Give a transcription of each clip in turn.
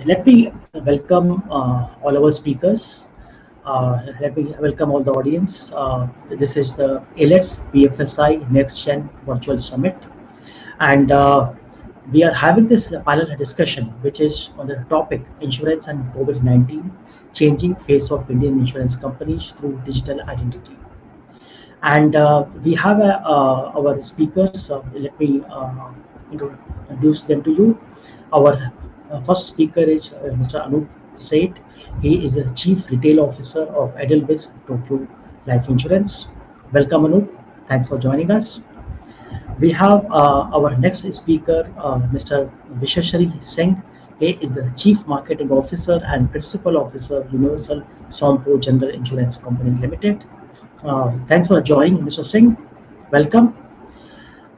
Let me welcome all our speakers. Let me welcome all the audience. This is the ALETS BFSI Next Gen Virtual Summit, and we are having this panel discussion, which is on the topic insurance and COVID-19, changing face of Indian insurance companies through digital identity. And we have our speakers. Let me introduce them to you. Our first speaker is Mr. Anup Seth. He is the Chief Retail Officer of Edelweiss Tokyo Life Insurance. Welcome, Anup. Thanks for joining us. We have our next speaker, Mr. Visheshri Singh. He is the Chief Marketing Officer and Principal Officer, Universal Sompo General Insurance Company Limited. Thanks for joining, Mr. Singh. Welcome.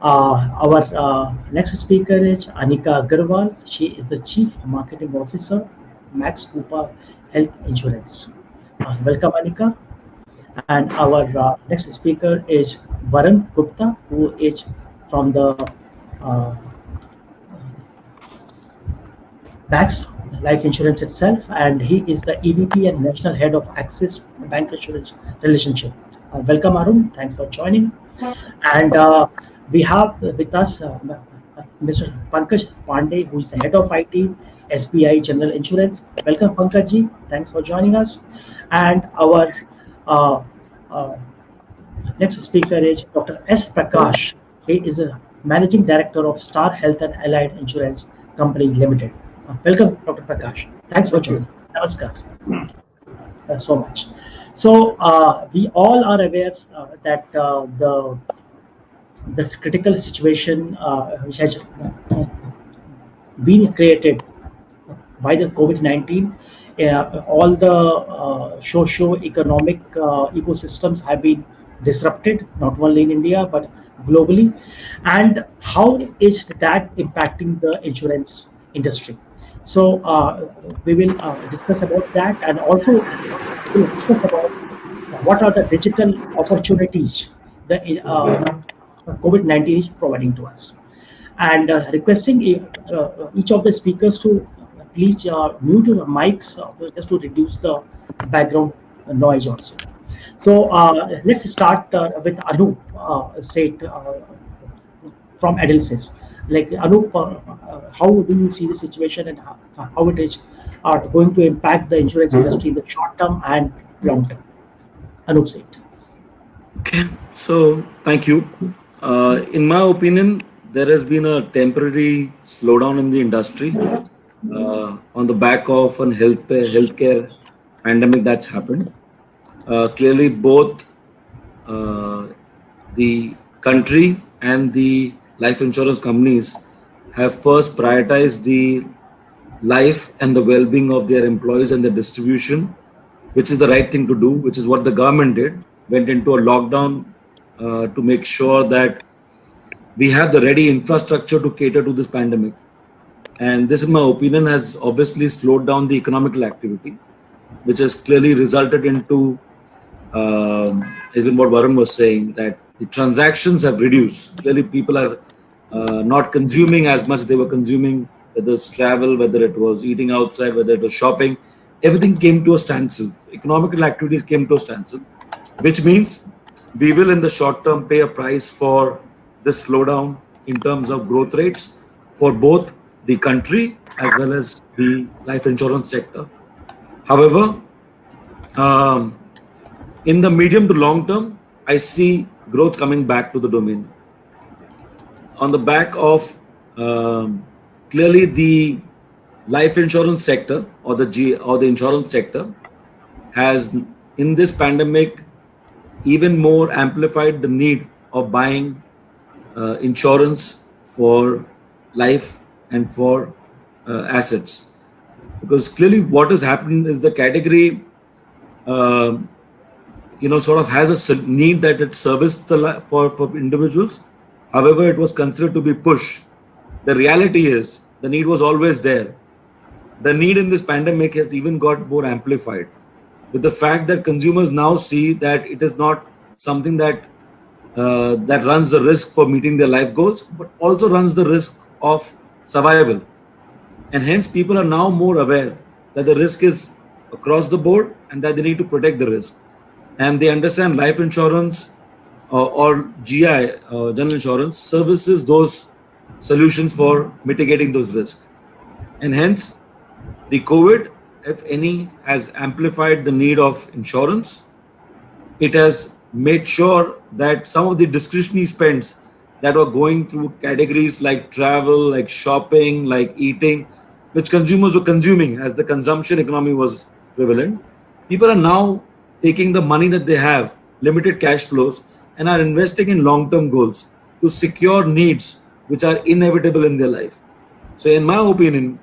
Our next speaker is Anika Agarwal. She is the Chief Marketing Officer, Max Cooper Health Insurance. Welcome, Anika. And our next speaker is Varun Gupta, who is from the uh, Max Life Insurance itself, and he is the EVP and National Head of Axis Bank Insurance Relationship. Welcome, Arun. Thanks for joining. And we have with us Mr. Pankaj Pandey, who is the Head of IT, SBI General Insurance. Welcome, Pankaj ji. Thanks for joining us. And our uh, uh, next speaker is Dr. S. Prakash. He is a Managing Director of Star Health and Allied Insurance Company Limited. Welcome, Dr. Prakash. Thanks for Thank you. joining. Namaskar. So much. So we all are aware that the critical situation which has been created by the COVID-19, all the socio-economic ecosystems have been disrupted, not only in India but globally. And how is that impacting the insurance industry? So we will discuss about that, and also we will discuss about what are the digital opportunities that COVID-19 is providing to us, and requesting each of the speakers to please mute your mics just to reduce the background noise also. So let's start with Anup Seth from Edelweiss. Like Anup, how do you see the situation, and how it is going to impact the insurance industry in the short term and long term? Anup Seth. Okay, so thank you. In my opinion, there has been a temporary slowdown in the industry on the back of an healthcare pandemic that's happened. Clearly, both uh, the country and the life insurance companies have first prioritized the life and the well-being of their employees and the distribution, which is the right thing to do, which is what the government did, went into a lockdown to make sure that we have the ready infrastructure to cater to this pandemic. And this, in my opinion, has obviously slowed down the economical activity, which has clearly resulted into even what Varun was saying, that the transactions have reduced. Clearly, people are not consuming as much they were consuming, whether it's travel, whether it was eating outside, whether it was shopping. Everything came to a standstill. Economical activities came to a standstill, which means we will, in the short term, pay a price for this slowdown in terms of growth rates for both the country as well as the life insurance sector. However, um, in the medium to long term, I see growth coming back to the domain on the back of clearly the life insurance sector or the insurance sector has in this pandemic even more amplified the need of buying insurance for life and for assets, because clearly what has happened is the category uh, sort of has a need that it serviced for individuals. However, it was considered to be push. The reality is the need was always there. The need in this pandemic has even got more amplified with the fact that consumers now see that it is not something that runs the risk for meeting their life goals, but also runs the risk of survival. And hence people are now more aware that the risk is across the board and that they need to protect the risk. And they understand life insurance or GI, general insurance, services those solutions for mitigating those risks. And hence, the COVID, if any, has amplified the need of insurance. It has made sure that some of the discretionary spends that were going through categories like travel, like shopping, like eating, which consumers were consuming as the consumption economy was prevalent, people are now taking the money that they have, limited cash flows, and are investing in long term goals to secure needs which are inevitable in their life. So, in my opinion,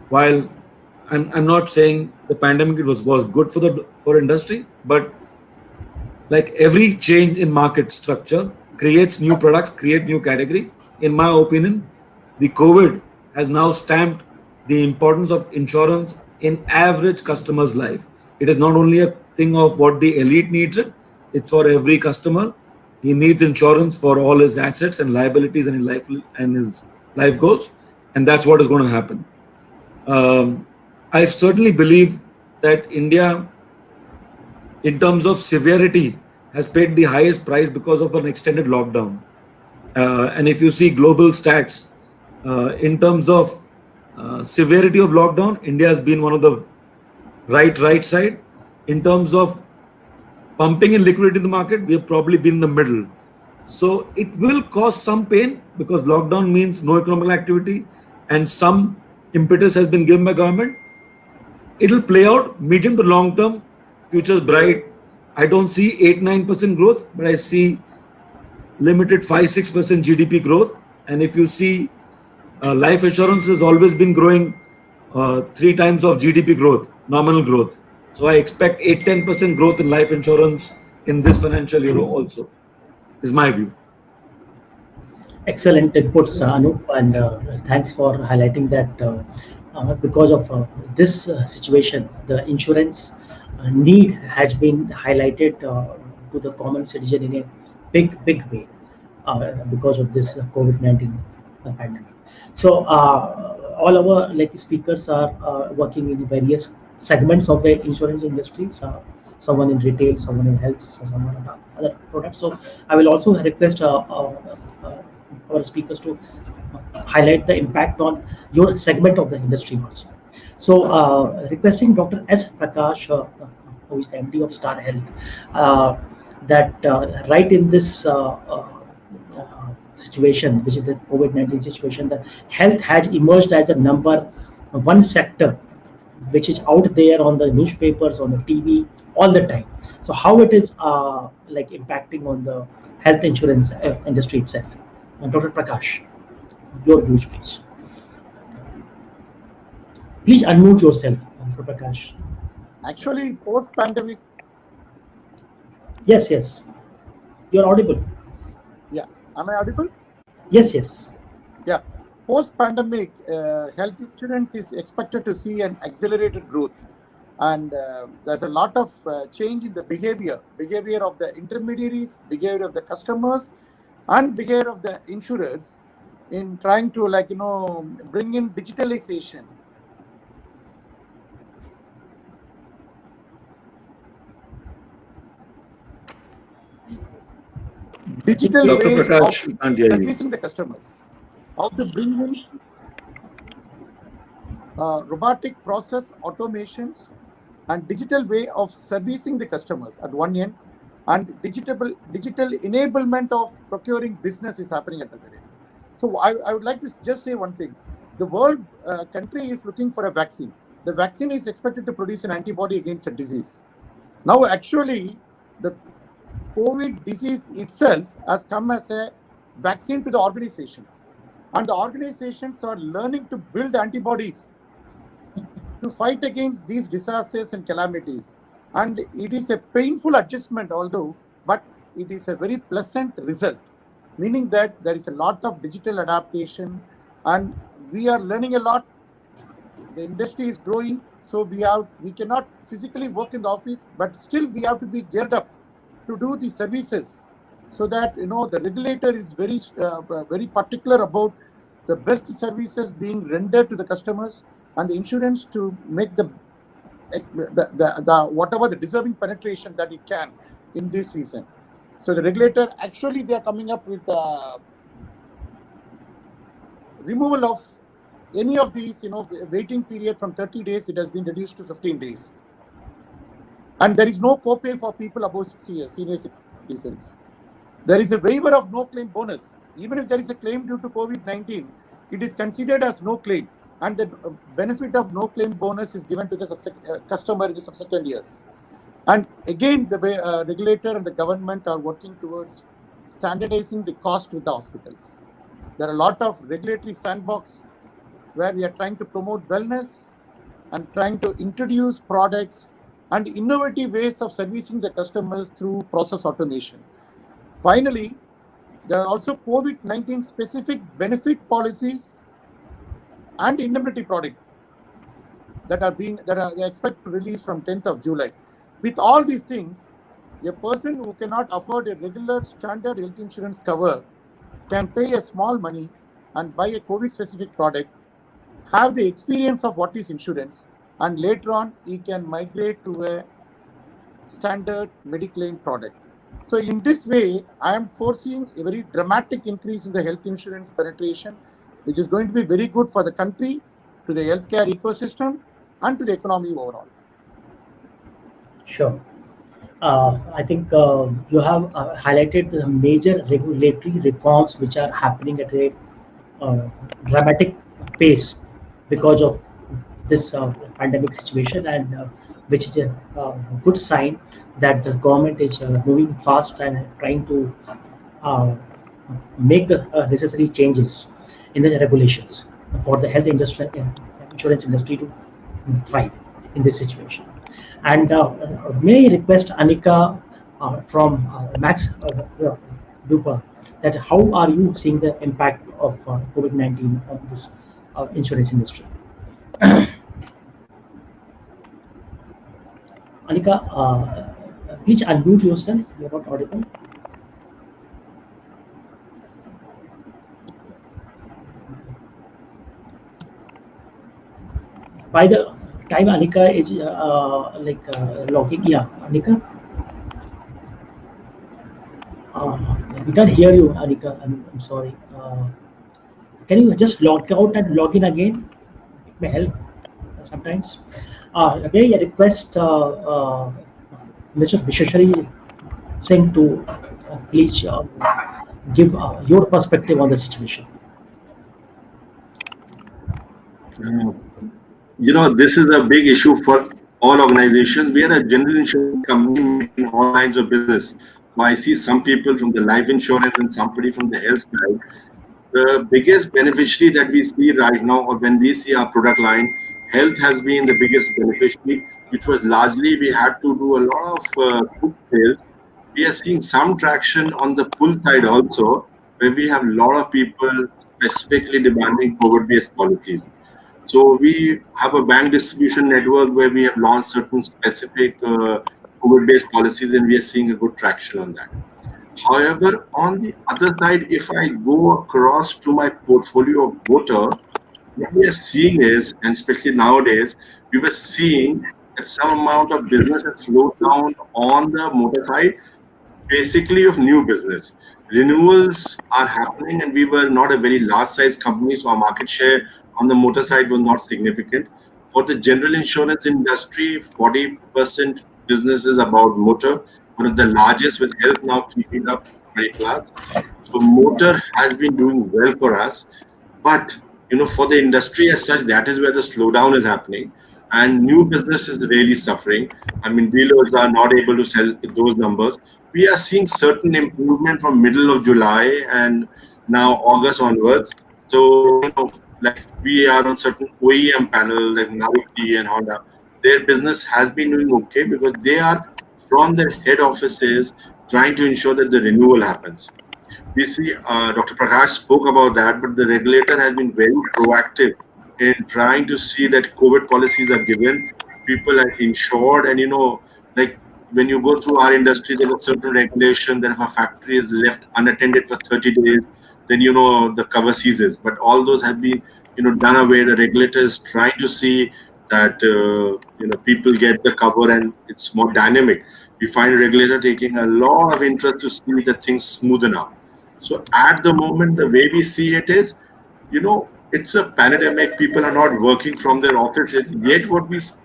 while I'm not saying the pandemic was good for industry, but like every change in market structure creates new products, create new category. In my opinion, the COVID has now stamped the importance of insurance in average customer's life. It is not only a thing of what the elite needs it, it's for every customer. He needs insurance for all his assets and liabilities and his life goals, and that's what is going to happen. I certainly believe that India, in terms of severity, has paid the highest price because of an extended lockdown. And if you see global stats, in terms of severity of lockdown, India has been one of the right side. In terms of pumping in liquidity in the market, we have probably been in the middle. So it will cause some pain because lockdown means no economic activity and some impetus has been given by government. It'll play out medium to long term. Future's bright. I don't see 8-9% growth, but I see limited 5-6% GDP growth. And if you see, life insurance has always been growing 3 times of GDP growth, nominal growth. So I expect 8-10% growth in life insurance in this financial year also, is my view. Excellent inputs, Anup, and thanks for highlighting that because of this situation, the insurance need has been highlighted to the common citizen in a big way because of this COVID-19 pandemic. So all our like speakers are working in various segments of the insurance industries. Someone in retail, someone in health, someone in other products. So I will also request our speakers to highlight the impact on your segment of the industry also. So, requesting Dr. S. Prakash, who is the MD of Star Health, that right in this situation, which is the COVID-19 situation, the health has emerged as the number one sector which is out there on the newspapers, on the TV all the time. So, how it is like impacting on the health insurance industry itself? Dr. Prakash, your views, please. Please unmute yourself, Dr. Prakash. Actually, post-pandemic. Yes. You're audible. Yeah. Am I audible? Yes. Yeah. Post-pandemic, health insurance is expected to see an accelerated growth. And there's a lot of change in the behavior of the intermediaries, behavior of the customers, and behavior of the insurers in trying to bring in digitalization. Digital Dr. way Prakash, of we can't hear you. servicing the customers. How to bring in robotic process automations and digital way of servicing the customers at one end, and digital enablement of procuring business is happening at the other end. So I would like to just say one thing. The world country is looking for a vaccine. The vaccine is expected to produce an antibody against a disease. Now, actually, the COVID disease itself has come as a vaccine to the organizations. And the organizations are learning to build antibodies to fight against these disasters and calamities. And it is a painful adjustment, although, but it is a very pleasant result, meaning that there is a lot of digital adaptation and we are learning a lot. The industry is growing, so we cannot physically work in the office, but still we have to be geared up to do the services, so that the regulator is very particular about the best services being rendered to the customers, and the insurance to make the whatever the deserving penetration that it can in this season. So the regulator, actually they are coming up with removal of any of these, waiting period from 30 days, it has been reduced to 15 days. And there is no copay for people above 60 years, senior citizens. There is a waiver of no claim bonus. Even if there is a claim due to COVID-19, it is considered as no claim. And the benefit of no claim bonus is given to the customer in the subsequent years. And again, the regulator and the government are working towards standardizing the cost with the hospitals. There are a lot of regulatory sandbox where we are trying to promote wellness and trying to introduce products and innovative ways of servicing the customers through process automation. Finally, there are also COVID-19 specific benefit policies and indemnity product that they expect to release from 10th of July. With all these things, a person who cannot afford a regular standard health insurance cover can pay a small money and buy a COVID specific product, have the experience of what is insurance, and later on he can migrate to a standard Mediclaim product. So in this way, I am foreseeing a very dramatic increase in the health insurance penetration, which is going to be very good for the country, to the healthcare ecosystem, and to the economy overall. Sure. I think you have highlighted the major regulatory reforms which are happening at a dramatic pace because of this pandemic situation, and which is a good sign that the government is moving fast and trying to make the necessary changes in the regulations for the health industry and insurance industry to thrive in this situation. And may I request Anika from Max Dupa, that how are you seeing the impact of COVID-19 on this insurance industry? Anika, please unmute yourself. You're not audible. By the time Anika is logging, yeah, Anika, we can't hear you, Anika. I'm sorry. Can you just log out and log in again? It may help sometimes. May I request Mr. Visheshwari Singh to please give your perspective on the situation. This is a big issue for all organizations. We are a general insurance company in all lines of business. So I see some people from the life insurance and somebody from the health side. The biggest beneficiary that we see right now, or when we see our product line, health has been the biggest beneficiary, which was largely we had to do a lot of put sales. We are seeing some traction on the pull side also, where we have a lot of people specifically demanding COVID-based policies. So we have a bank distribution network where we have launched certain specific COVID-based policies, and we are seeing a good traction on that. However, on the other side, if I go across to my portfolio of motor, what we are seeing is, and especially nowadays, we were seeing that some amount of business has slowed down on the motor side, basically of new business. Renewals are happening, and we were not a very large size company, so our market share on the motor side was not significant. For the general insurance industry, 40% business is about motor, one of the largest, with health now keeping up 20+. So motor has been doing well for us, but for the industry as such, that is where the slowdown is happening, and new business is really suffering. I mean, dealers are not able to sell those numbers. We are seeing certain improvement from middle of July and now August onwards. So, like we are on certain OEM panel like Maruti and Honda, their business has been doing okay because they are from their head offices trying to ensure that the renewal happens. We see Dr. Prakash spoke about that, but the regulator has been very proactive in trying to see that COVID policies are given, people are insured, and like when you go through our industry, there is certain regulation that if a factory is left unattended for 30 days, then the cover ceases. But all those have been done away. The regulators trying to see that people get the cover and it's more dynamic. We find regulator taking a lot of interest to see that things smoothen out. So at the moment, the way we see it is, it's a pandemic. People are not working from their offices. Yet what we see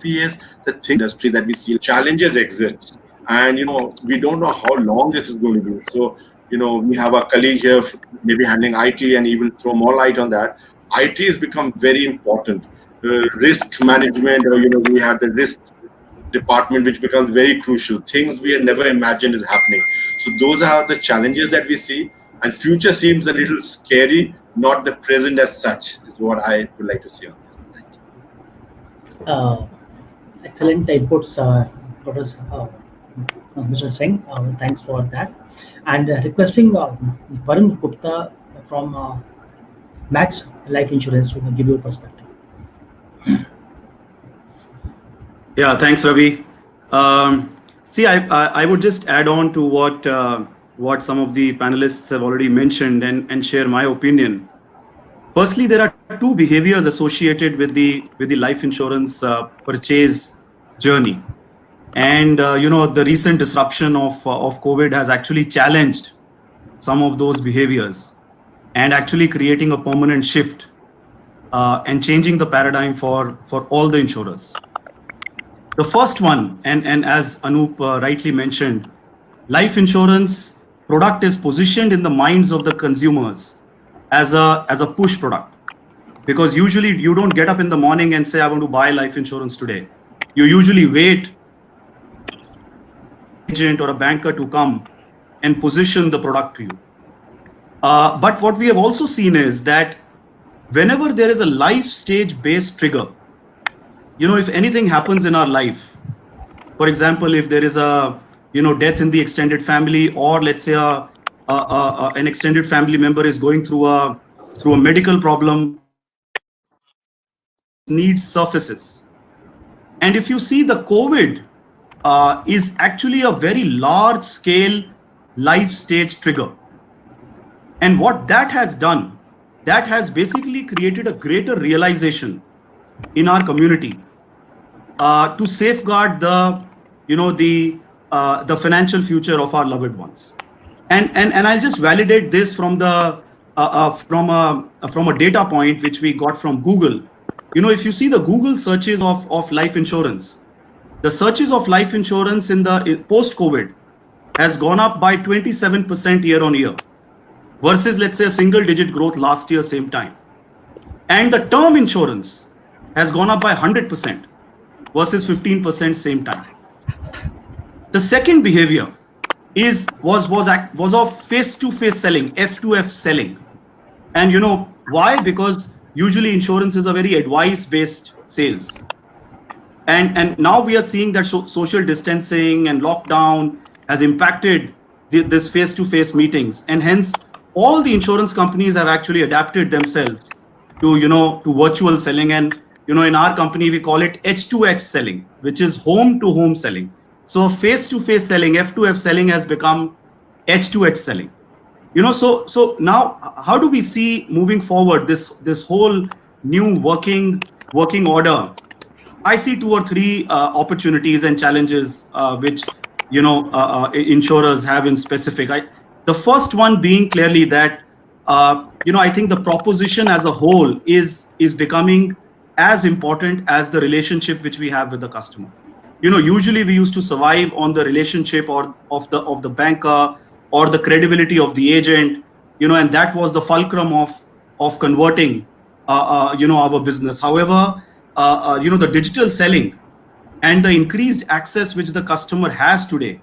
is the thing industry that we see challenges exist, and we don't know how long this is going to be. So we have a colleague here maybe handling IT, and he will throw more light on that. IT has become very important. Risk management, or we have the risk department, which becomes very crucial. Things we had never imagined is happening. So those are the challenges that we see, and future seems a little scary, not the present as such, is what I would like to see on this. Thank you. Excellent inputs, Mr. Singh. Thanks for that. And requesting Varun Gupta from Max Life Insurance to give you a perspective. Yeah, thanks, Ravi. See, I would just add on to what some of the panelists have already mentioned and share my opinion. Firstly, there are two behaviors associated with the life insurance purchase journey, and the recent disruption of COVID has actually challenged some of those behaviors and actually creating a permanent shift and changing the paradigm for all the insurers. The first one, and as Anup rightly mentioned, life insurance product is positioned in the minds of the consumers as a push product, because usually you don't get up in the morning and say, I want to buy life insurance today. You usually wait agent or a banker to come and position the product to you. But what we have also seen is that whenever there is a life stage based trigger, if anything happens in our life, for example, if there is a death in the extended family, or let's say an extended family member is going through a medical problem, needs surfaces. And if you see, the COVID is actually a very large scale life stage trigger. And what that has done, that has basically created a greater realization in our community to safeguard the financial future of our loved ones. And I'll just validate this from a data point which we got from Google. If you see the Google searches of life insurance, the searches of life insurance in the post-COVID has gone up by 27% year on year, versus let's say a single digit growth last year same time. And the term insurance has gone up by 100% versus 15% same time. The second behavior was of face-to-face selling, F2F selling. And why? Because usually insurance is a very advice-based sales. And now we are seeing that social distancing and lockdown has impacted this face-to-face meetings, and hence all the insurance companies have actually adapted themselves to virtual selling. And in our company we call it H2H selling, which is home-to-home selling. So face-to-face selling, F2F selling, has become H2H selling. So now how do we see moving forward this whole new working order? I see 2 or 3 opportunities and challenges which insurers have in specific. The first one being clearly that I think the proposition as a whole is becoming as important as the relationship which we have with the customer. Usually we used to survive on the relationship or of the banker or the credibility of the agent, and that was the fulcrum of converting our business. However, the digital selling and the increased access which the customer has today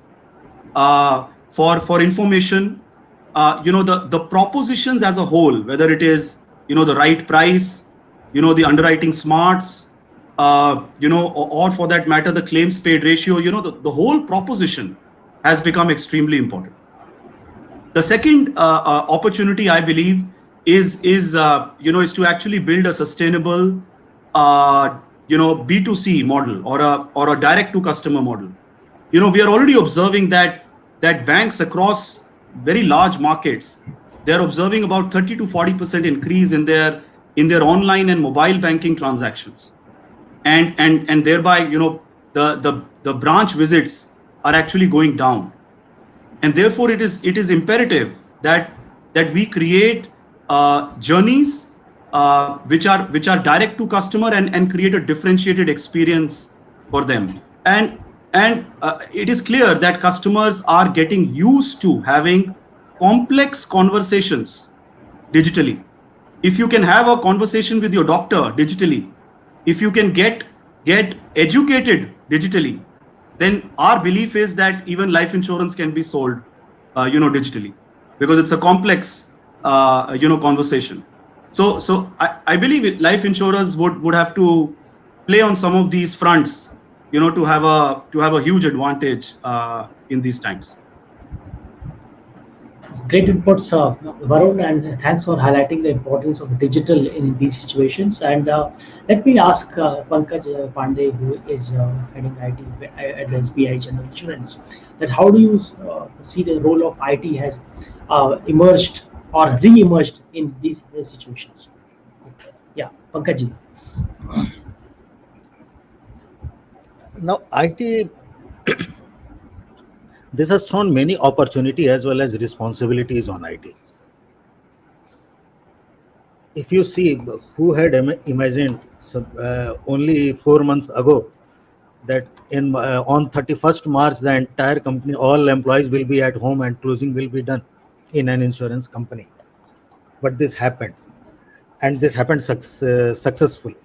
for information, the propositions as a whole, whether it is the right price, the underwriting smarts, or for that matter the claims paid ratio, the whole proposition has become extremely important. The second opportunity, I believe, is to actually build a sustainable B2C model or a direct to customer model. We are already observing that banks across very large markets, they're observing about 30 to 40% increase in their online and mobile banking transactions, and thereby the branch visits are actually going down, and therefore it is imperative that we create journeys which are direct to customer and create a differentiated experience for them. And it is clear that customers are getting used to having complex conversations digitally. If you can have a conversation with your doctor digitally, if you can get educated digitally, then our belief is that even life insurance can be sold digitally, because it's a complex conversation. So I believe life insurers would have to play on some of these fronts, to have a huge advantage in these times. Great inputs, Varun, and thanks for highlighting the importance of digital in these situations. And let me ask Pankaj Pandey, who is heading IT at the SBI General Insurance, that how do you see the role of IT has emerged or re-emerged in these situations? Yeah, Pankaj ji. Now, IT, this has thrown many opportunity as well as responsibilities on IT. If you see, who had imagined only 4 months ago that on 31st March, the entire company, all employees will be at home and closing will be done in an insurance company. But this happened, and this happened successfully.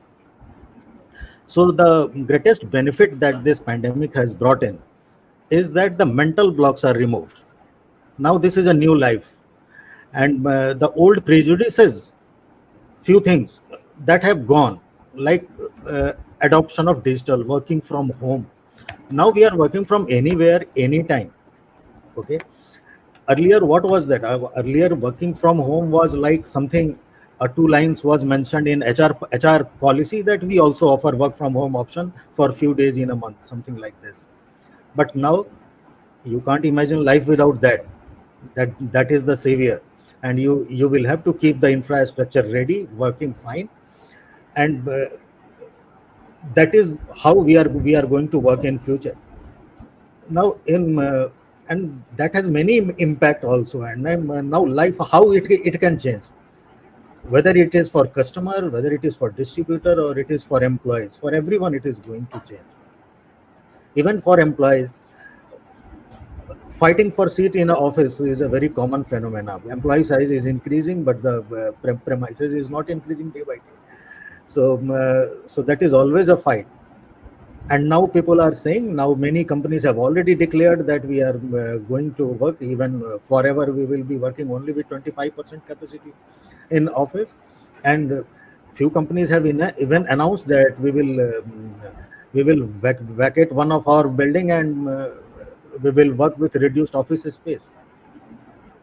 So the greatest benefit that this pandemic has brought in is that the mental blocks are removed. Now this is a new life, and the old prejudices, few things that have gone, like adoption of digital, working from home. Now we are working from anywhere, anytime. Okay. Earlier, what was that? Earlier, working from home was like something. 2 lines was mentioned in HR policy that we also offer work from home option for a few days in a month, something like this. But now you can't imagine life without that. That is the savior, and you will have to keep the infrastructure ready, working fine, and that is how we are going to work in future. Now and that has many impact also, and now life, how it can change, whether it is for customer, whether it is for distributor, or it is for employees. For everyone it is going to change. Even for employees, fighting for seat in the office is a very common phenomenon. Employee size is increasing, but the premises is not increasing day by day. So that is always a fight. And now people are saying, now many companies have already declared that we are going to work even forever. We will be working only with 25% capacity in office, and few companies have even announced that we will vacate one of our building, and we will work with reduced office space.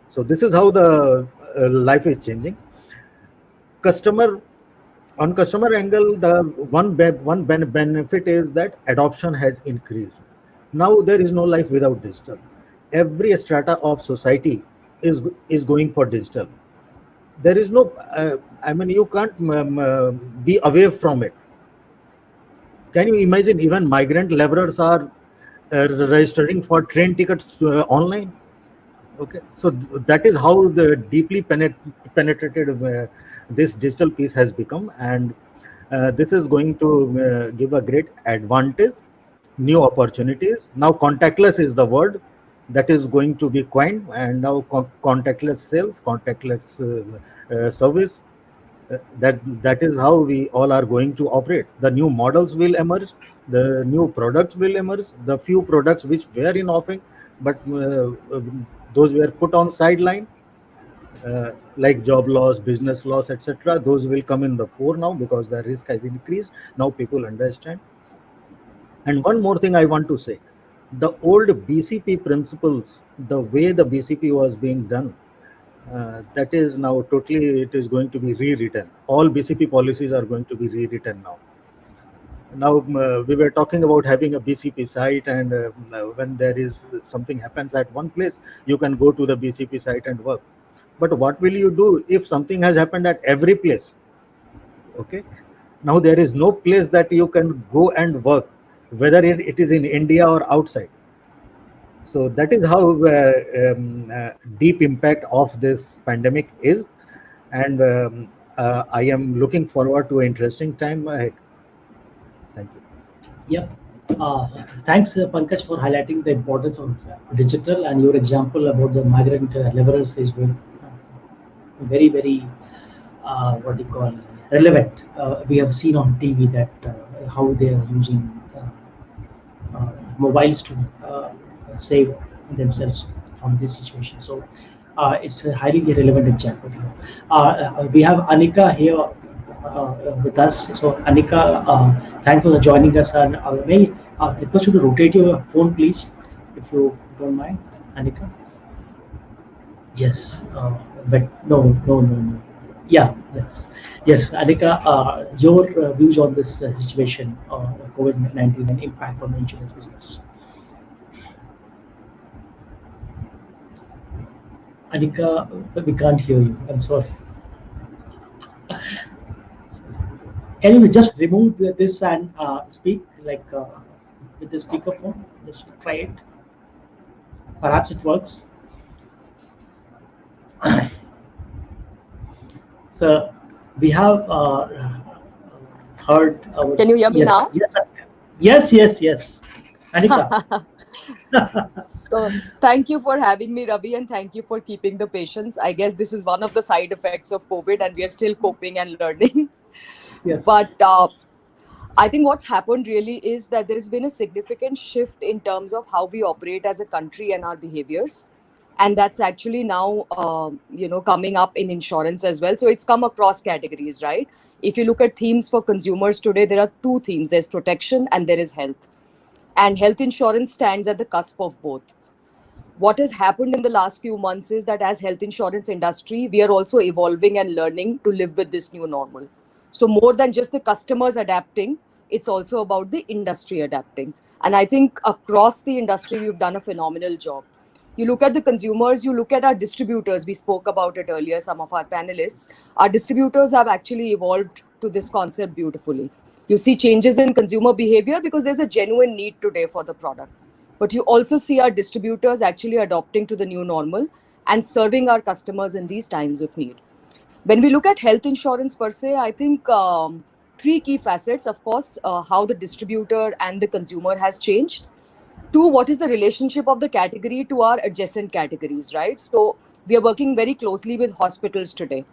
So this is how the life is changing. On customer angle, the one benefit is that adoption has increased. Now there is no life without digital. Every strata of society is going for digital. There is no, you can't be away from it. Can you imagine even migrant laborers are registering for train tickets online? Okay, so that is how the deeply penetrated this digital piece has become, and this is going to give a great advantage, new opportunities. Now contactless is the word that is going to be coined, and now contactless sales, contactless service. That is how we all are going to operate. The new models will emerge, the new products will emerge. The few products which were in offering, but those were put on sideline, like job loss, business loss, etc. Those will come in the fore now because the risk has increased. Now people understand. And one more thing I want to say, the old BCP principles, the way the BCP was being done, that is now totally, it is going to be rewritten. All BCP policies are going to be rewritten now. Now we were talking about having a BCP site, and when there is something happens at one place, you can go to the BCP site and work. But what will you do if something has happened at every place? Okay, now there is no place that you can go and work, whether it is in India or outside. So that is how deep impact of this pandemic is, and I am looking forward to an interesting time ahead. Thank you. Yep. Thanks, Pankaj, for highlighting the importance of digital, and your example about the migrant laborers is very, very, what do you call, relevant. We have seen on TV that how they are using mobiles to save themselves from this situation. So it's a highly relevant example here. We have Anika here with us. So Anika, thanks for joining us. And may I request you to rotate your phone, please, if you don't mind, Anika. Yes, but no. Yeah, yes, Anika, your views on this situation, COVID-19 and impact on the insurance business. Anika, we can't hear you. I'm sorry. Can you just remove this and speak like with the speakerphone? Just try it. Perhaps it works. So we have heard. Can you hear me Yes, now? yes. Anika. So thank you for having me, Ravi, and thank you for keeping the patience. I guess this is one of the side effects of COVID, and we are still coping and learning. Yes. But I think what's happened really is that there has been a significant shift in terms of how we operate as a country and our behaviors. And that's actually now, coming up in insurance as well. So it's come across categories, right? If you look at themes for consumers today, there are two themes. There's protection and there is health. And health insurance stands at the cusp of both. What has happened in the last few months is that as health insurance industry, we are also evolving and learning to live with this new normal. So more than just the customers adapting, it's also about the industry adapting. And I think across the industry, we've done a phenomenal job. You look at the consumers, you look at our distributors. We spoke about it earlier, some of our panelists. Our distributors have actually evolved to this concept beautifully. You see changes in consumer behavior because there's a genuine need today for the product. But you also see our distributors actually adopting to the new normal and serving our customers in these times of need. When we look at health insurance per se, I think three key facets, of course, how the distributor and the consumer has changed. Two, what is the relationship of the category to our adjacent categories, right? So we are working very closely with hospitals today.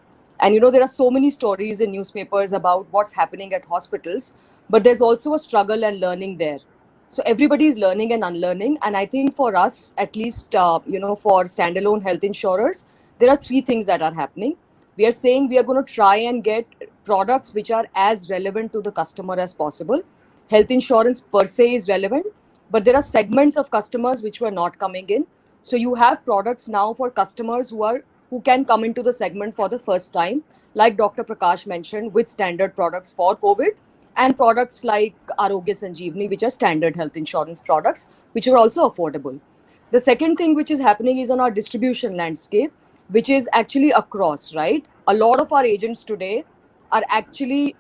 And there are so many stories in newspapers about what's happening at hospitals, but there's also a struggle and learning there. So everybody is learning and unlearning. And I think for us, at least, for standalone health insurers, there are three things that are happening. We are saying we are going to try and get products which are as relevant to the customer as possible. Health insurance per se is relevant, but there are segments of customers which were not coming in. So you have products now for customers who can come into the segment for the first time, like Dr. Prakash mentioned, with standard products for COVID, and products like Arogya Sanjeevani, which are standard health insurance products, which are also affordable. The second thing which is happening is on our distribution landscape, which is actually across, right? A lot of our agents today are actually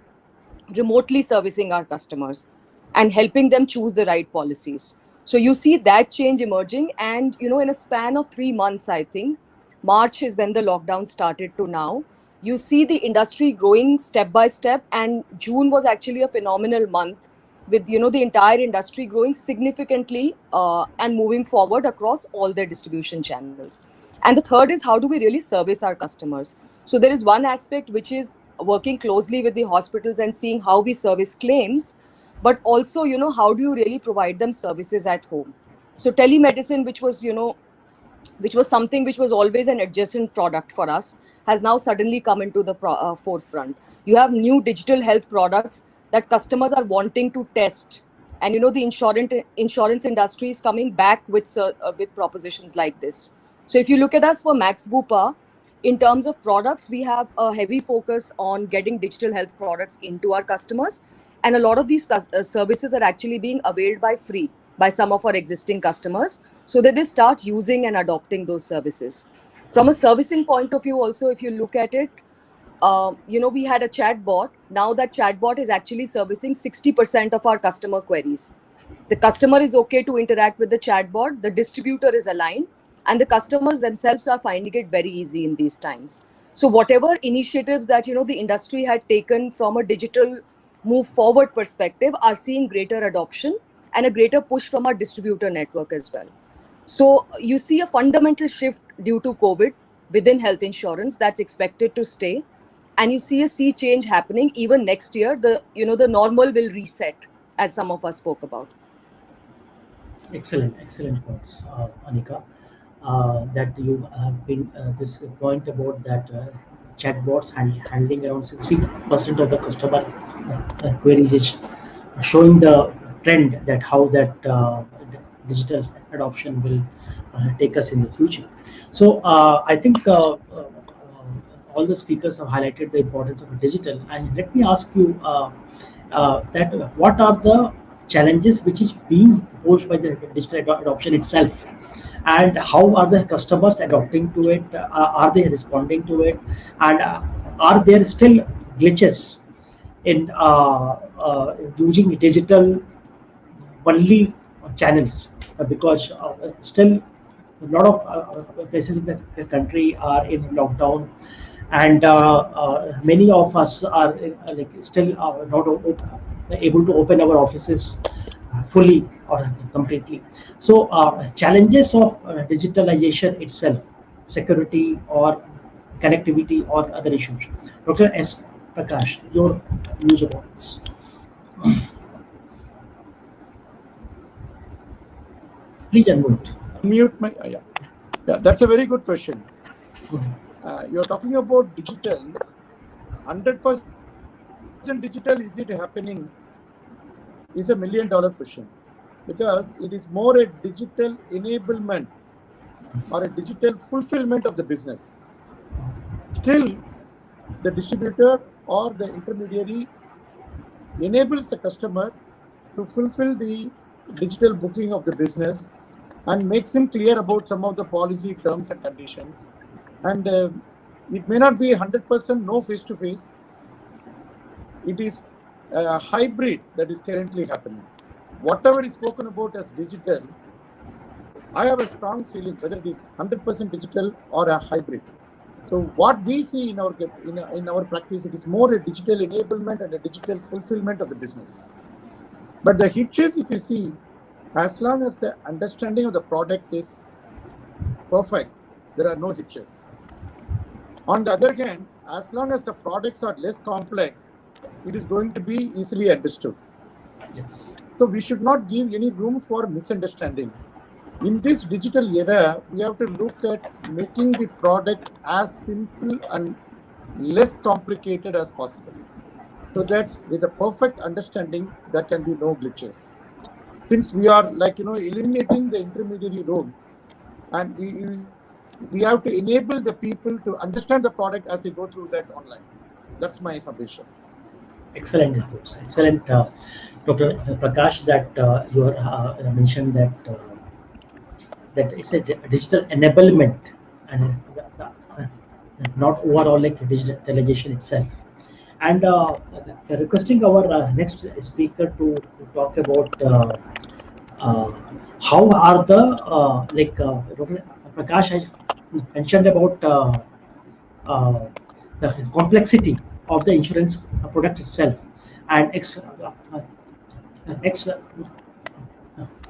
remotely servicing our customers and helping them choose the right policies. So you see that change emerging. And, in a span of 3 months, I think, March is when the lockdown started to now, you see the industry growing step by step. And June was actually a phenomenal month with, the entire industry growing significantly and moving forward across all their distribution channels. And the third is how do we really service our customers? So there is one aspect which is working closely with the hospitals and seeing how we service claims, but also, how do you really provide them services at home? So telemedicine, which was something which was always an adjacent product for us, has now suddenly come into the forefront. You have new digital health products that customers are wanting to test. And, the insurance industry is coming back with propositions like this. So if you look at us for Max Bupa, in terms of products, we have a heavy focus on getting digital health products into our customers. and a lot of these services are actually being availed by free by some of our existing customers, so that they start using and adopting those services. From a servicing point of view also, if you look at it, we had a chat bot. Now that chat bot is actually servicing 60% of our customer queries. The customer is okay to interact with the chatbot, the distributor is aligned, and the customers themselves are finding it very easy in these times. So whatever initiatives that the industry had taken from a digital move forward perspective are seeing greater adoption and a greater push from our distributor network as well. So you see a fundamental shift due to COVID within health insurance that's expected to stay, and you see a sea change happening even next year. The normal will reset, as some of us spoke about. Excellent points, Anika. That you have been this point about that chatbots handling around 60% of the customer queries is showing the trend that how that digital adoption will take us in the future. So I think all the speakers have highlighted the importance of digital, and let me ask you that what are the challenges which is being posed by the digital adoption itself, and how are the customers adopting to it? Are they responding to it? And are there still glitches in using digital only channels? Because still a lot of places in the country are in lockdown, and many of us are still not able to open our offices fully or completely. So challenges of digitalization itself, security or connectivity or other issues. Dr. S. Prakash, your views about this. Please unmute. Mute my yeah, that's a very good question. You're talking about digital. 100% digital, is it happening? Is $1 million question, because it is more a digital enablement or a digital fulfillment of the business. Still, the distributor or the intermediary enables the customer to fulfill the digital booking of the business and makes him clear about some of the policy terms and conditions. And it may not be 100% no face-to-face. It is a hybrid that is currently happening. Whatever is spoken about as digital, I have a strong feeling whether it is 100% digital or a hybrid. So what we see in our practice, it is more a digital enablement and a digital fulfillment of the business. But the hitches, if you see, as long as the understanding of the product is perfect, there are no hitches. On the other hand, as long as the products are less complex, it is going to be easily understood. Yes. So we should not give any room for misunderstanding. In this digital era, we have to look at making the product as simple and less complicated as possible, so that with a perfect understanding, there can be no glitches. Since we are eliminating the intermediary role, and we have to enable the people to understand the product as they go through that online. That's my submission. Excellent inputs. Excellent, Dr. Prakash, that you mentioned that that it's a digital enablement and not overall like digitalization itself. And requesting our next speaker to talk about how are the Dr. Prakash has mentioned about the complexity of the insurance product itself, and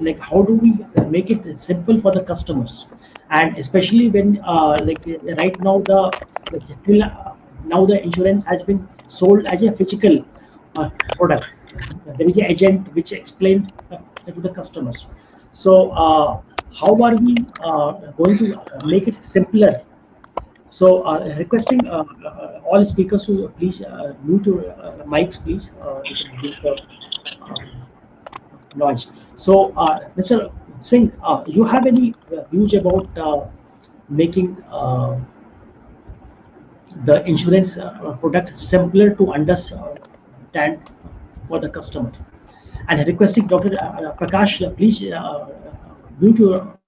like how do we make it simple for the customers, and especially when right now now the insurance has been sold as a physical product. There is an agent which explained to the customers. So how are we going to make it simpler? So requesting all speakers to please mute your mics, please. You can mute the noise. So Mr. Singh, you have any views about making the insurance product simpler to understand for the customer. And requesting Dr. Prakash, please mute your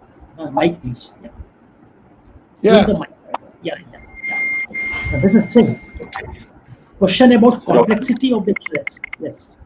mic, please. Yeah. Mute the mic. Yeah. This is it. Question about complexity of the stress. Yes.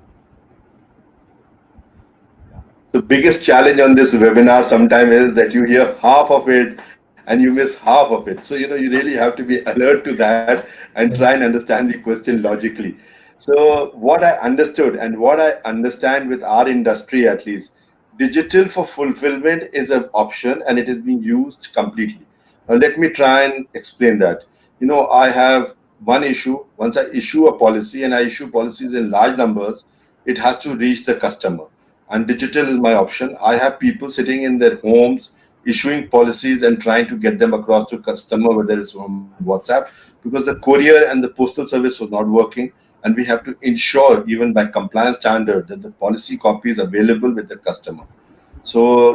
The biggest challenge on this webinar sometimes is that you hear half of it and you miss half of it. So, you really have to be alert to that and try and understand the question logically. So what I understood and what I understand with our industry, at least, digital for fulfillment is an option and it is being used completely. Now, let me try and explain that. I have one issue. Once I issue a policy, and I issue policies in large numbers, it has to reach the customer. And digital is my option. I have people sitting in their homes issuing policies and trying to get them across to customer, whether it's on WhatsApp, because the courier and the postal service was not working. And we have to ensure, even by compliance standard, that the policy copy is available with the customer. So,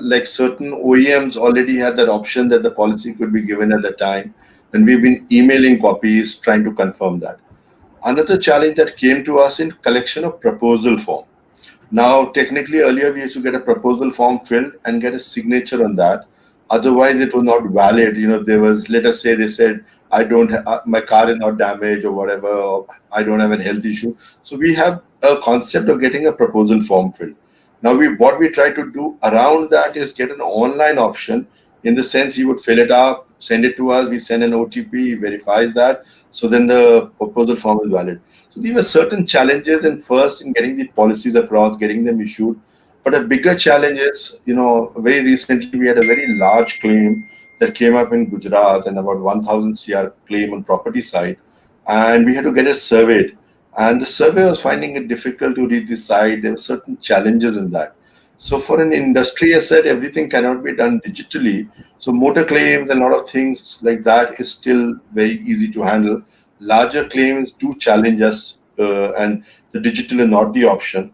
like certain OEMs already had that option that the policy could be given at the time. And we've been emailing copies trying to confirm that. Another challenge that came to us in collection of proposal form. Now, technically, earlier we used to get a proposal form filled and get a signature on that. Otherwise, it was not valid. There was, let us say, they said, I don't, my car is not damaged or whatever, or I don't have a health issue. So we have a concept of getting a proposal form filled. Now, what we try to do around that is get an online option, in the sense he would fill it up, send it to us, we send an OTP, he verifies that. So then the proposal form is valid. So these were certain challenges in getting the policies across, getting them issued. But a bigger challenge is, very recently we had a very large claim that came up in Gujarat, and about 1,000 CR claim on property side. And we had to get it surveyed. And the survey was finding it difficult to read the site. There were certain challenges in that. So for an industry asset, everything cannot be done digitally. So motor claims and a lot of things like that is still very easy to handle. Larger claims do challenge us, and the digital is not the option.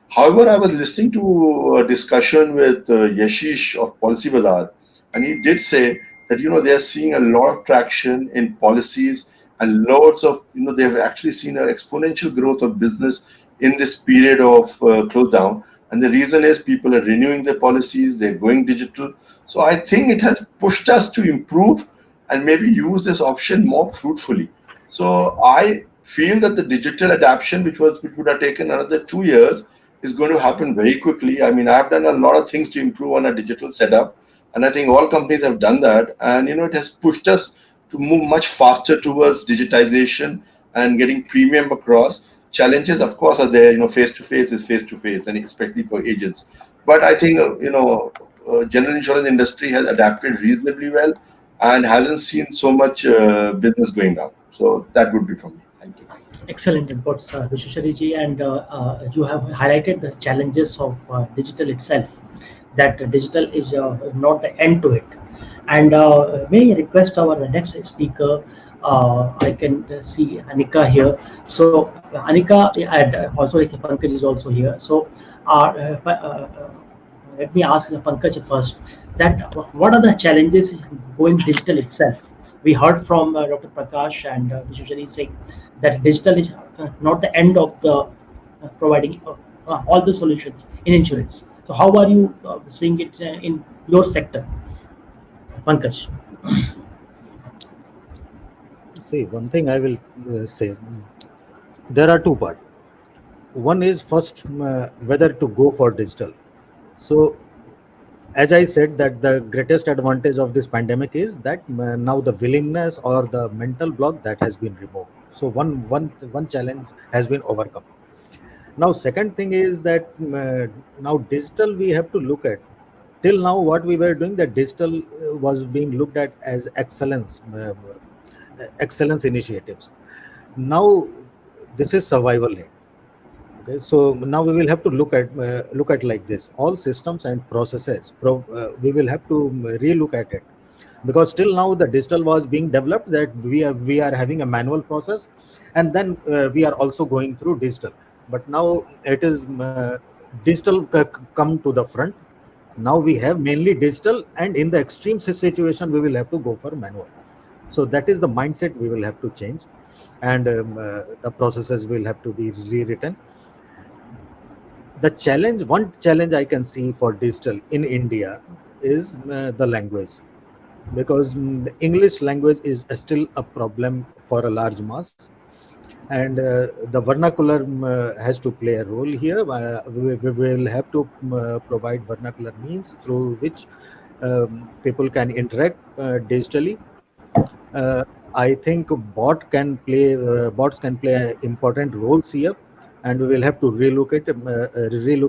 However, I was listening to a discussion with Yashish of Policy Bazaar, and he did say that, they are seeing a lot of traction in policies, and lots of, they have actually seen an exponential growth of business in this period of close down. And the reason is people are renewing their policies, they're going digital. So I think it has pushed us to improve and maybe use this option more fruitfully. So I feel that the digital adaptation, which would have taken another 2 years, is going to happen very quickly. I mean, I've done a lot of things to improve on a digital setup, and I think all companies have done that. And, it has pushed us to move much faster towards digitization and getting premium across. Challenges, of course, are there. Face-to-face is face-to-face, and especially for agents. But I think, general insurance industry has adapted reasonably well and hasn't seen so much business going down. So that would be from me. Thank you. Excellent inputs, Vishweshwari ji, and you have highlighted the challenges of digital itself, that digital is not the end to it. And may I request our next speaker, I can see Anika here. So Anika, and also Pankaj is also here. So let me ask Pankaj first, that what are the challenges going digital itself? We heard from Dr. Prakash and Vishweshwari saying that digital is not the end of the providing all the solutions in insurance. So how are you seeing it in your sector, Pankaj? See, one thing I will say, there are two parts. One is first whether to go for digital. So as I said, that the greatest advantage of this pandemic is that now the willingness or the mental block that has been removed. So one challenge has been overcome. Now, second thing is that now digital we have to look at. Till now, what we were doing, that digital was being looked at as excellence initiatives. Now, this is survival need. Okay, so now we will have to look at like this. All systems and processes, we will have to relook at it, because till now the digital was being developed, that we are having a manual process, and then we are also going through digital. But now it is digital come to the front. Now we have mainly digital, and in the extreme situation we will have to go for manual. So that is the mindset we will have to change, and the processes will have to be rewritten. the challenge, one challenge I can see for digital in India is the language, because the English language is still a problem for a large mass, and the vernacular has to play a role here. We will have to provide vernacular means through which people can interact digitally. I think bots can play important roles here, and we will have to relook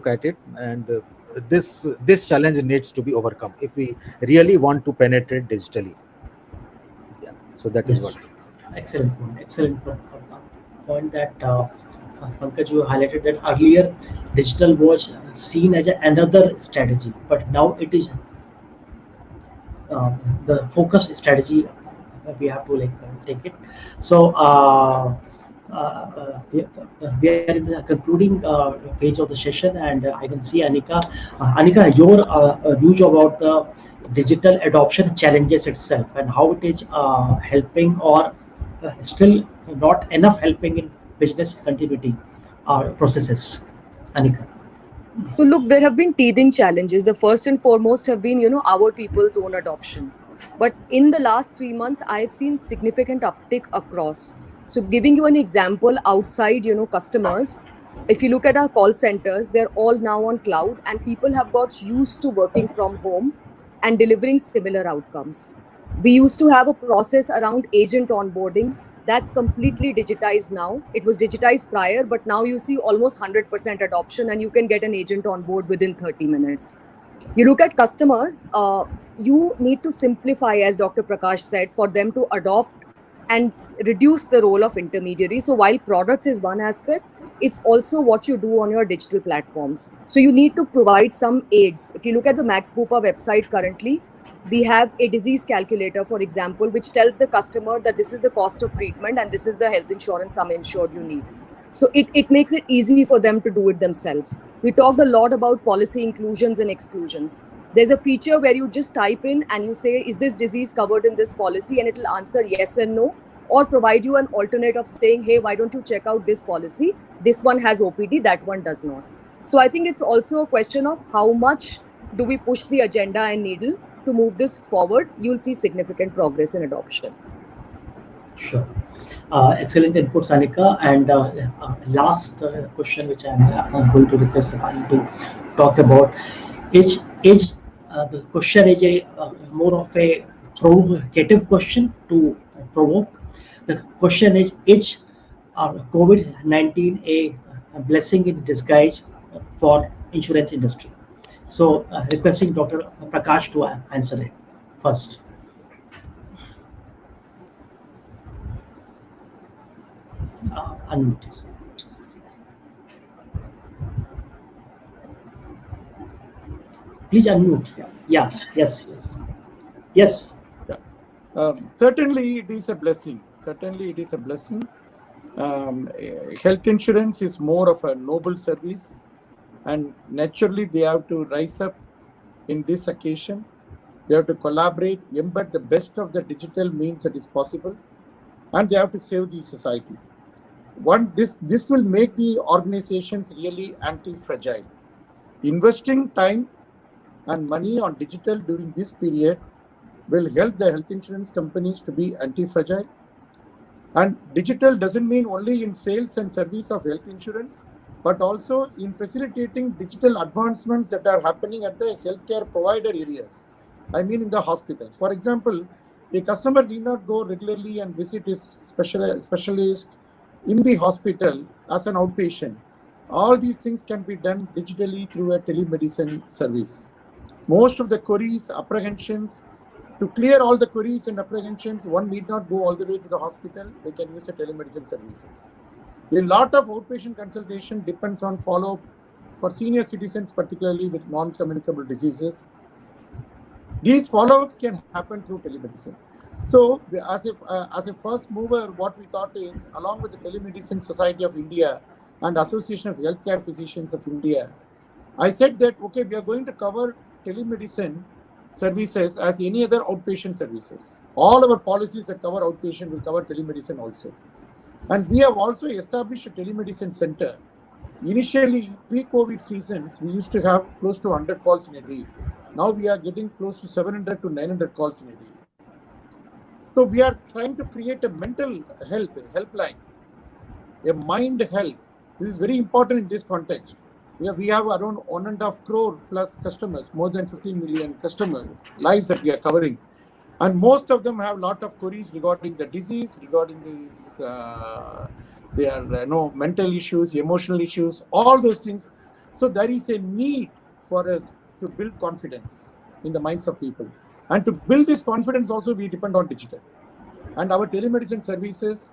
at it. And this challenge needs to be overcome if we really want to penetrate digitally. Yeah, so that is Yes, what. excellent point. Excellent point that Pankaj, you highlighted that earlier digital was seen as another strategy, but now it is the focus strategy. We have to take it. So we are in the concluding phase of the session, and I can see Anika. Anika, your views about the digital adoption challenges itself and how it is helping or still not enough helping in business continuity processes. Anika. So look, there have been teething challenges. The first and foremost have been, our people's own adoption. But in the last 3 months, I've seen significant uptick across. So giving you an example, outside, customers, if you look at our call centers, they're all now on cloud, and people have got used to working from home and delivering similar outcomes. We used to have a process around agent onboarding. That's completely digitized now. It was digitized prior, but now you see almost 100% adoption, and you can get an agent on board within 30 minutes. You look at customers, you need to simplify, as Dr. Prakash said, for them to adopt and reduce the role of intermediary. So while products is one aspect, it's also what you do on your digital platforms. So you need to provide some aids. If you look at the Max Bupa website currently, we have a disease calculator, for example, which tells the customer that this is the cost of treatment and this is the health insurance sum insured you need. So it makes it easy for them to do it themselves. We talked a lot about policy inclusions and exclusions. There's a feature where you just type in and you say, is this disease covered in this policy? And it'll answer yes and no, or provide you an alternate of saying, hey, why don't you check out this policy? This one has OPD, that one does not. So I think it's also a question of how much do we push the agenda and needle to move this forward. You'll see significant progress in adoption. Sure. Excellent inputs, Anika. And last question, which I'm going to request Sapani to talk about, is the question is a more of a provocative question to provoke. The question is COVID-19 a blessing in disguise for insurance industry? So requesting Dr. Prakash to answer it first. Unmute. Please unmute. Yeah. Yes. Certainly, it is a blessing. Certainly, it is a blessing. Health insurance is more of a noble service, and naturally, they have to rise up in this occasion. They have to collaborate, embed the best of the digital means that is possible, and they have to save the society. This will make the organizations really anti-fragile. Investing time and money on digital during this period will help the health insurance companies to be anti-fragile. And digital doesn't mean only in sales and service of health insurance, but also in facilitating digital advancements that are happening at the healthcare provider areas. I mean in the hospitals. For example, a customer need not go regularly and visit his specialist in the hospital as an outpatient. All these things can be done digitally through a telemedicine service. Most of the queries, apprehensions, to clear all the queries and apprehensions, one need not go all the way to the hospital. They can use the telemedicine services. A lot of outpatient consultation depends on follow-up for senior citizens, particularly with non-communicable diseases. These follow-ups can happen through telemedicine. So as a first mover, what we thought is, along with the Telemedicine Society of India and Association of Healthcare Physicians of India, I said that, okay, we are going to cover telemedicine services as any other outpatient services. All our policies that cover outpatient will cover telemedicine also. And we have also established a telemedicine center Initially, pre-COVID seasons, we used to have close to 100 calls in a day. Now we are getting close to 700 to 900 calls in a day. So we are trying to create a mental health helpline, a mind health. This is very important in this context. We have around 1.5 crore plus customers, more than 15 million customer lives that we are covering. And most of them have a lot of queries regarding the disease, regarding these, their mental issues, emotional issues, all those things. So there is a need for us to build confidence in the minds of people. And to build this confidence also, we depend on digital. And our telemedicine services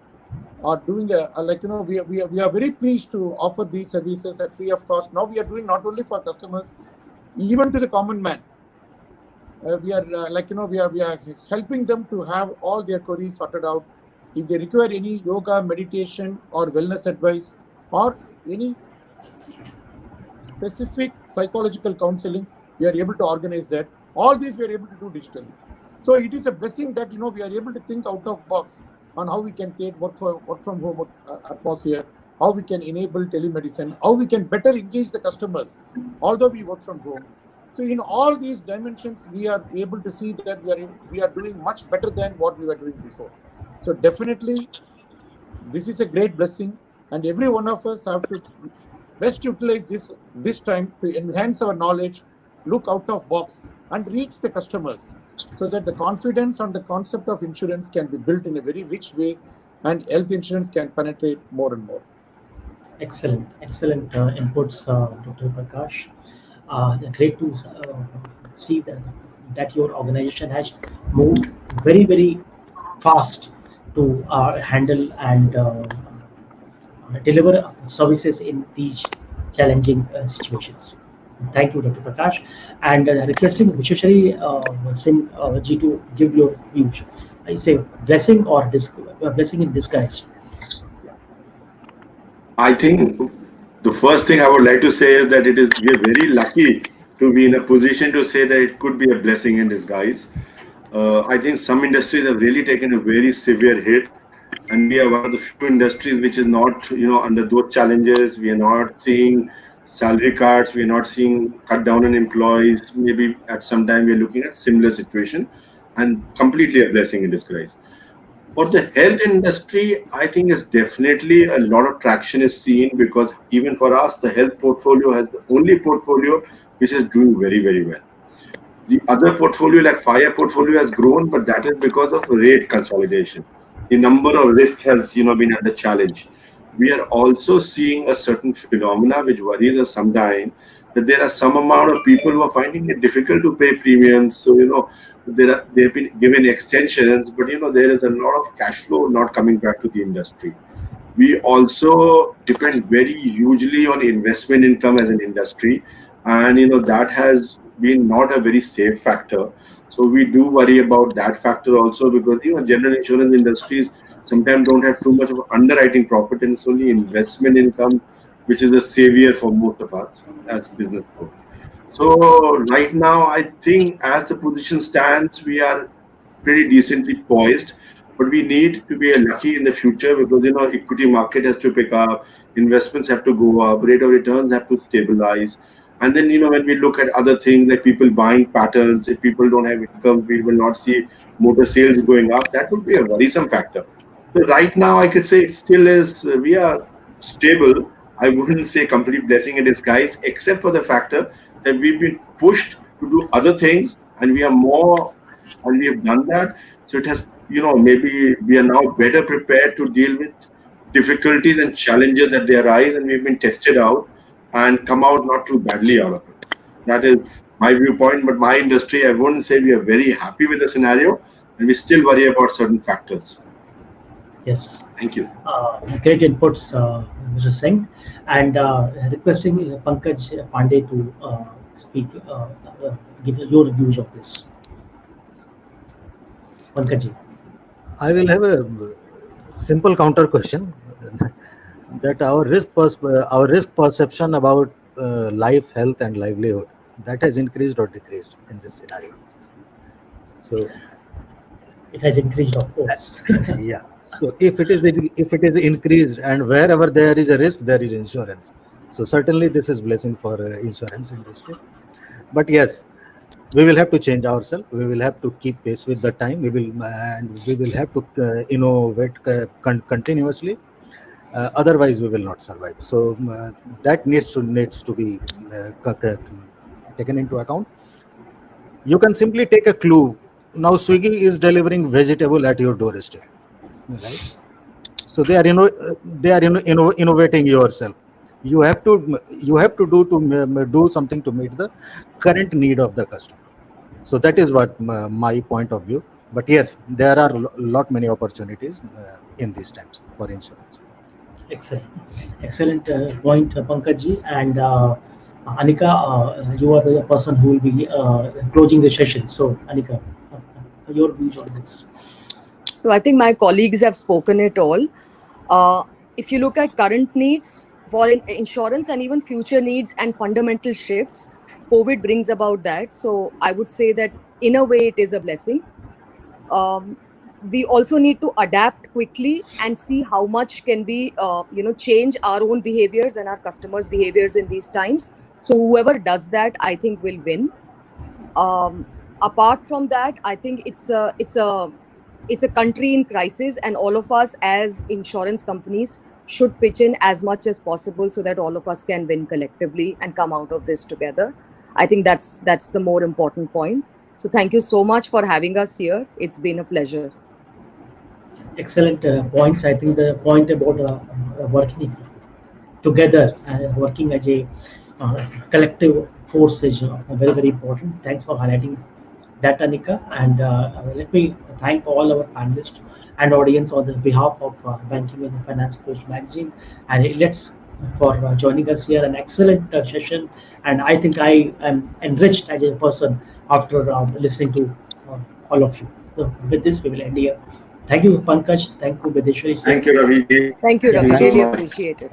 are doing we are very pleased to offer these services at free of cost. Now we are doing not only for customers, even to the common man. We are helping them to have all their queries sorted out. If they require any yoga, meditation, or wellness advice, or any specific psychological counseling, we are able to organize that. All these we are able to do digitally. So it is a blessing that we are able to think out of box on how we can create work from home atmosphere, how we can enable telemedicine, how we can better engage the customers, although we work from home. So in all these dimensions, we are able to see that we are doing much better than what we were doing before. So definitely, this is a great blessing, and every one of us have to best utilize this time to enhance our knowledge, look out of box, and reach the customers, so that the confidence on the concept of insurance can be built in a very rich way, and health insurance can penetrate more and more. Excellent inputs, Dr. Prakash. Great to see that your organization has moved very, very fast to handle and deliver services in these challenging situations. Thank you, Dr. Prakash. And requesting Visheshwari Singh ji to give your views. I say blessing or blessing in disguise. I think the first thing I would like to say is that we are very lucky to be in a position to say that it could be a blessing in disguise. I think some industries have really taken a very severe hit, and we are one of the few industries which is not, under those challenges. We are not seeing salary cuts. We are not seeing cut down on employees. Maybe at some time we are looking at similar situation, and completely a blessing in disguise. For the health industry, I think it's definitely a lot of traction is seen, because even for us, the health portfolio has the only portfolio which is doing very, very well. The other portfolio, like fire portfolio, has grown, but that is because of rate consolidation. The number of risk has, been under challenge. We are also seeing a certain phenomena which worries us sometimes, that there are some amount of people who are finding it difficult to pay premiums. So, they've been given extensions, but there is a lot of cash flow not coming back to the industry. We also depend very hugely on investment income as an industry, and that has been not a very safe factor. So we do worry about that factor also, because general insurance industries sometimes don't have too much of underwriting profit, and it's only investment income which is a savior for most of us as business growth. So right now, I think as the position stands, we are pretty decently poised, but we need to be lucky in the future, because equity market has to pick up, investments have to go up, rate of returns have to stabilize, and then when we look at other things like people buying patterns, if people don't have income, we will not see motor sales going up. That would be a worrisome factor. So right now, I could say it still is. We are stable. I wouldn't say complete blessing in disguise, except for the factor that we've been pushed to do other things, and we are more, and we have done that. So it has, maybe we are now better prepared to deal with difficulties and challenges that they arise, and we've been tested out and come out not too badly out of it. That is my viewpoint. But my industry, I wouldn't say we are very happy with the scenario, and we still worry about certain factors. Yes. Thank you. Great inputs, Mr. Singh, and requesting Pankaj Pandey to speak, give your views of this. Pankaj. I will have a simple counter question, that our risk perception about life, health, and livelihood, that has increased or decreased in this scenario. So it has increased, of course. Yeah. So if it is increased, and wherever there is a risk, there is insurance. So certainly this is blessing for insurance industry. But yes, we will have to change ourselves. We will have to keep pace with the time. We will have to innovate continuously. Otherwise, we will not survive. So that needs to be taken into account. You can simply take a clue. Now Swiggy is delivering vegetable at your doorstep, right? So they are innovating yourself. You have to do something to meet the current need of the customer. So that is what my point of view. But yes, there are lot many opportunities in these times for insurance. Excellent point, Pankaj ji. And Anika, you are the person who will be closing the session. So, Anika, your views on this. So I think my colleagues have spoken it all. If you look at current needs for insurance and even future needs and fundamental shifts, COVID brings about that. So I would say that in a way it is a blessing. We also need to adapt quickly and see how much can we change our own behaviors and our customers' behaviors in these times. So whoever does that, I think, will win. Apart from that, I think it's a country in crisis, and all of us as insurance companies should pitch in as much as possible so that all of us can win collectively and come out of this together. I think that's the more important point. So thank you so much for having us here. It's been a pleasure. Excellent points. I think the point about working together and working as a collective force is very, very important. Thanks for highlighting that, Anika. And let me thank all our panelists and audience on the behalf of Banking and Finance Post Magazine and let's for joining us here. An excellent session, and I think I am enriched as a person after listening to all of you. So with this, we will end here. Thank you, Pankaj. Thank you, Videshwari. Thank you, Ravi. Thank you, Ravi. Thank you so Really much. appreciate it.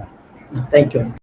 Thank you.